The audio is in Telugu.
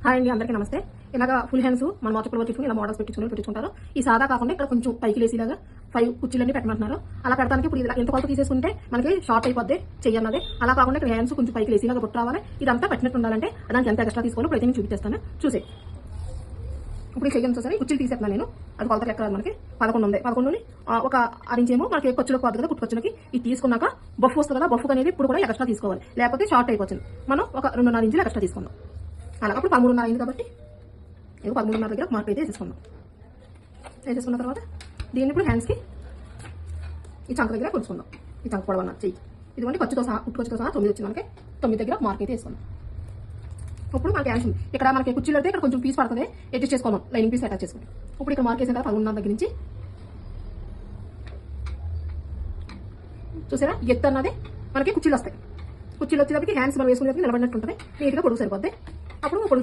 హాయ్ అండి, అందరికీ నమస్తే. ఇలాగా ఫుల్ హ్యాండ్స్ మన వాట్సాప్ లో తీసుకుని ఇలా మోడల్స్ పెట్టించుకుంటారు. ఈ సాదా కాకుండా ఇక్కడ కొంచెం పైకి లేసిలాగా 5 కుర్చీలన్నీ పెట్టమంటున్నారు. అలా పెడతానికి ఇప్పుడు ఇలా ఎంత కొలత తీసేసుకుంటే మనకి షార్ట్ అయిపోద్ది చెయ్యన్నది. అలా కాకుండా ఇక్కడ హ్యాండ్స్ కొంచెం పైకి లేసిలాగా పుట్టు రావాలి. ఇదంతా పెట్టినట్టు ఉండాలంటే దానికి ఎంత ఎక్స్ట్రా తీసుకోవాలో ఇప్పుడు అయితే నేను చూపిస్తాను. చూసే ఇప్పుడు చెయ్యను సరే కుర్చీలు తీసేస్తున్నాను నేను. అది కొలత లెక్క మనకి 11 ఉంది. 11ని ఒక 6 ఇంచ్ ఏమో మనకి ఖర్చులకు పోతుంది కదా, కుట్టుకొచ్చులకి. ఇది తీసుకున్నాక బఫ్ వస్తుంది కదా, బఫ్ అనేది ఇప్పుడు కూడా ఎక్స్ట్రా తీసుకోవాలి, లేకపోతే షార్ట్ అయిపోతుంది. మనం ఒక 2.5 ఇంచులు ఎక్స్ట్రా తీసుకుందాం. అలా అప్పుడు 13.5 అయింది కాబట్టి 13.5 దగ్గర మార్క్ అయితే వేసేసుకున్నాం. వేసేసుకున్న తర్వాత దీన్ని ఇప్పుడు హ్యాండ్స్కి ఈ చంక దగ్గర కొలుచుకుందాం. ఈ చంక పొడవన్న చెయ్యి ఇదిగోండి, ఖర్చుతో సహా కుట్టుకొచ్చుతో సహా 9 వచ్చింది. మనకి 9 దగ్గర మార్క్ అయితే వేసుకున్నాం. ఇప్పుడు మనకి హ్యాండ్స్ ఇక్కడ మనకి కుర్చీలు అయితే ఇక్కడ కొంచెం పీస్ పడుతుంది, అడ్జస్ట్ చేసుకోవాలి, లైనింగ్ పీస్ అటాచ్ చేసుకుంటాం. ఇప్పుడు ఇక్కడ మార్క్ వేసిన తర్వాత 13.5 దగ్గర నుంచి చూసారా ఎత్తు అన్నది మనకి కుర్చీలు వస్తాయి. కుర్చీలు వచ్చేటప్పటికి హ్యాండ్స్ మనం వేసుకునేది నిలబడినట్టు ఉంటుంది, నీట్గా పొడుగు సరిపోద్ది. అప్పుడు